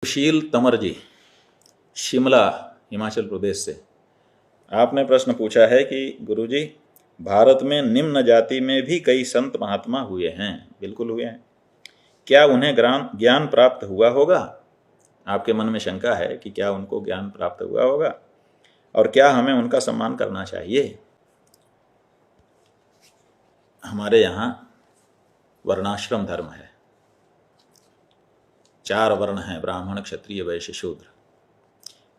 सुशील तंवर जी, शिमला, हिमाचल प्रदेश से आपने प्रश्न पूछा है कि गुरुजी, भारत में निम्न जाति में भी कई संत महात्मा हुए हैं। बिल्कुल हुए हैं। क्या उन्हें ज्ञान प्राप्त हुआ होगा? आपके मन में शंका है कि क्या उनको ज्ञान प्राप्त हुआ होगा और क्या हमें उनका सम्मान करना चाहिए। हमारे यहाँ वर्णाश्रम धर्म है, 4 वर्ण हैं, ब्राह्मण, क्षत्रिय, वैश्य, शूद्र।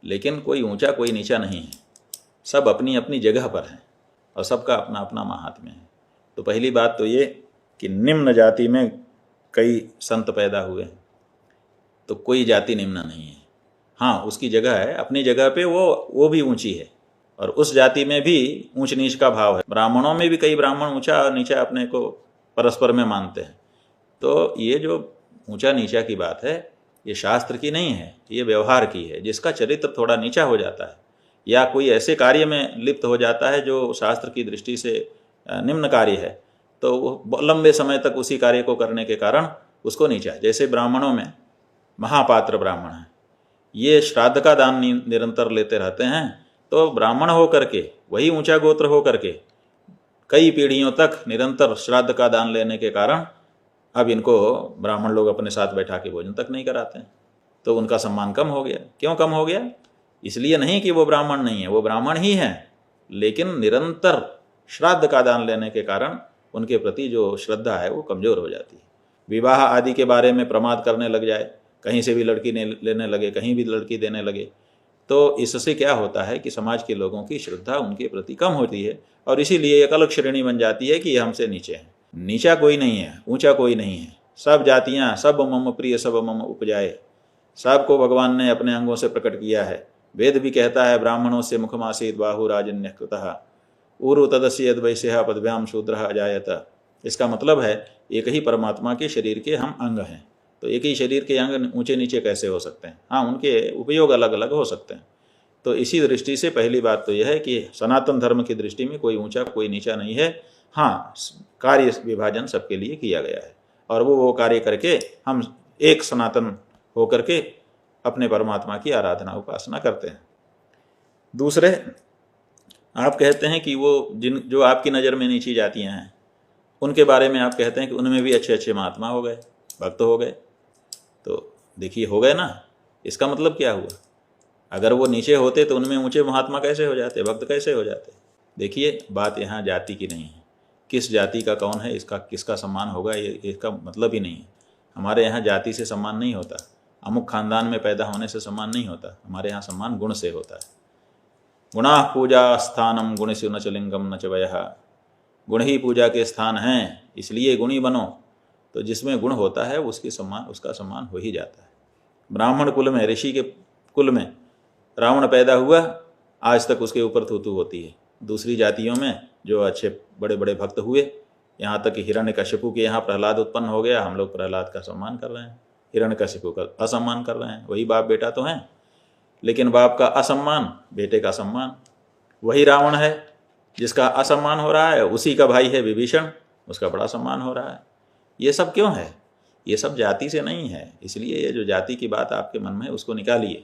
लेकिन कोई ऊंचा कोई नीचा नहीं है, सब अपनी अपनी जगह पर हैं और सबका अपना अपना महात्म्य है। तो पहली बात तो ये कि निम्न जाति में कई संत पैदा हुए हैं, तो कोई जाति निम्न नहीं है। हाँ, उसकी जगह है, अपनी जगह पे वो भी ऊंची है और उस जाति में भी ऊंच नीच का भाव है। ब्राह्मणों में भी कई ब्राह्मण ऊंचा और नीचा अपने को परस्पर में मानते हैं। तो ये जो ऊंचा नीचा की बात है, ये शास्त्र की नहीं है, ये व्यवहार की है। जिसका चरित्र थोड़ा नीचा हो जाता है या कोई ऐसे कार्य में लिप्त हो जाता है जो शास्त्र की दृष्टि से निम्न कार्य है, तो वो लंबे समय तक उसी कार्य को करने के कारण उसको नीचा। जैसे ब्राह्मणों में महापात्र ब्राह्मण हैं, ये श्राद्ध का दान निरंतर लेते रहते हैं, तो ब्राह्मण हो करके, वही ऊंचा गोत्र हो करके कई पीढ़ियों तक निरंतर श्राद्ध का दान लेने के कारण अब इनको ब्राह्मण लोग अपने साथ बैठा के भोजन तक नहीं कराते हैं। तो उनका सम्मान कम हो गया। क्यों कम हो गया? इसलिए नहीं कि वो ब्राह्मण नहीं है, वो ब्राह्मण ही हैं, लेकिन निरंतर श्राद्ध का दान लेने के कारण उनके प्रति जो श्रद्धा है वो कमज़ोर हो जाती है। विवाह आदि के बारे में प्रमाद करने लग जाए, कहीं से भी लड़की लेने लगे, कहीं भी लड़की देने लगे, तो इससे क्या होता है कि समाज के लोगों की श्रद्धा उनके प्रति कम होती है और इसीलिए एक अलग श्रेणी बन जाती है कि ये हमसे नीचे हैं। नीचा कोई नहीं है, ऊंचा कोई नहीं है। सब जातियाँ, सब मम प्रिय सब मम उपजाए, सबको भगवान ने अपने अंगों से प्रकट किया है। वेद भी कहता है, ब्राह्मणों से मुखमासीत बाहु राजन्य कृतः ऊरु तदस्य यद्वैश्यः पदभ्याम शूद्रः अजायत। इसका मतलब है एक ही परमात्मा के शरीर के हम अंग हैं, तो एक ही शरीर के अंग ऊंचे नीचे कैसे हो सकते हैं? हाँ, उनके उपयोग अलग अलग हो सकते हैं। तो इसी दृष्टि से पहली बात तो यह है कि सनातन धर्म की दृष्टि में कोई ऊंचा कोई नीचा नहीं है। हाँ, कार्य विभाजन सबके लिए किया गया है और वो कार्य करके हम एक सनातन हो करके अपने परमात्मा की आराधना उपासना करते हैं। दूसरे, आप कहते हैं कि वो जो आपकी नज़र में नीची जातियाँ हैं उनके बारे में आप कहते हैं कि उनमें भी अच्छे अच्छे महात्मा हो गए, भक्त हो गए। तो देखिए, हो गए ना, इसका मतलब क्या हुआ? अगर वो नीचे होते तो उनमें ऊंचे महात्मा कैसे हो जाते, भक्त कैसे हो जाते? देखिए, बात यहाँ जाति की नहीं है, किस जाति का कौन है, इसका किसका सम्मान होगा, ये इसका मतलब ही नहीं है। हमारे यहाँ जाति से सम्मान नहीं होता, अमुक खानदान में पैदा होने से सम्मान नहीं होता। हमारे यहाँ सम्मान गुण से होता है। गुणा पूजा स्थानम गुणस्य न च लिंगम न च वयः। गुण ही पूजा के स्थान हैं, इसलिए गुणी बनो। तो जिसमें गुण होता है उसका सम्मान हो ही जाता है। ब्राह्मण कुल में, ऋषि के कुल में रावण पैदा हुआ, आज तक उसके ऊपर थूथू होती है। दूसरी जातियों में जो अच्छे बड़े बड़े भक्त हुए, यहाँ तक कि हिरण्यकशिपु के यहाँ प्रहलाद उत्पन्न हो गया, हम लोग प्रहलाद का सम्मान कर रहे हैं, हिरण्यकशिपु का असम्मान कर रहे हैं। वही बाप बेटा तो हैं, लेकिन बाप का असम्मान, बेटे का सम्मान। वही रावण है जिसका असम्मान हो रहा है, उसी का भाई है विभीषण, उसका बड़ा सम्मान हो रहा है। ये सब क्यों है? ये सब जाति से नहीं है। इसलिए ये जो जाति की बात आपके मन में है उसको निकालिए।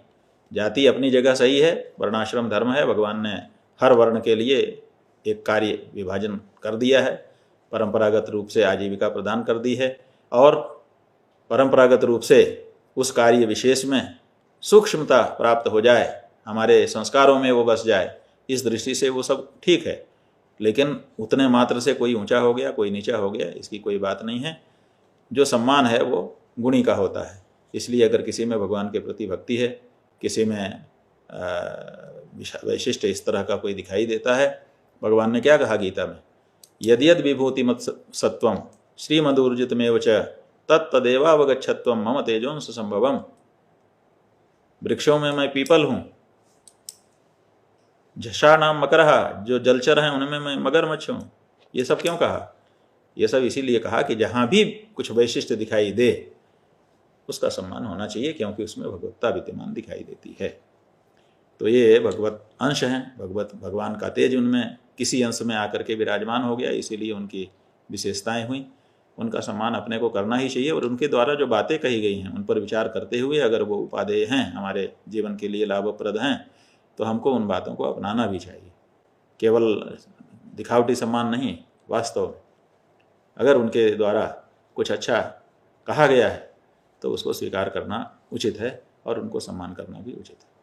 जाति अपनी जगह सही है, वर्णाश्रम धर्म है, भगवान ने हर वर्ण के लिए एक कार्य विभाजन कर दिया है, परंपरागत रूप से आजीविका प्रदान कर दी है और परंपरागत रूप से उस कार्य विशेष में सूक्ष्मता प्राप्त हो जाए, हमारे संस्कारों में वो बस जाए, इस दृष्टि से वो सब ठीक है। लेकिन उतने मात्र से कोई ऊंचा हो गया कोई नीचा हो गया, इसकी कोई बात नहीं है। जो सम्मान है वो गुणी का होता है। इसलिए अगर किसी में भगवान के प्रति भक्ति है, किसी में वैशिष्ट इस तरह का कोई दिखाई देता है, भगवान ने क्या कहा गीता में, यद्यद विभूति मत सत्वम श्रीमदूर्जितमेव च तत्तदेवावगच्छत्वम मम तेजोंस संभवम। वृक्षों में मैं पीपल हूँ, झषाणाम मकरहा, जो जलचर हैं उनमें मैं मगरमच्छ हूँ। ये सब क्यों कहा? ये सब इसीलिए कहा कि जहाँ भी कुछ वैशिष्ट दिखाई दे उसका सम्मान होना चाहिए, क्योंकि उसमें भगवत्ता विद्यमान दिखाई देती है। तो ये भगवत अंश हैं, भगवान का तेज उनमें किसी अंश में आकर के विराजमान हो गया, इसीलिए उनकी विशेषताएं हुई। उनका सम्मान अपने को करना ही चाहिए। और उनके द्वारा जो बातें कही गई हैं उन पर विचार करते हुए अगर वो उपादेय हैं, हमारे जीवन के लिए लाभप्रद हैं, तो हमको उन बातों को अपनाना भी चाहिए। केवल दिखावटी सम्मान नहीं, वास्तव में अगर उनके द्वारा कुछ अच्छा कहा गया है तो उसको स्वीकार करना उचित है और उनको सम्मान करना भी उचित है।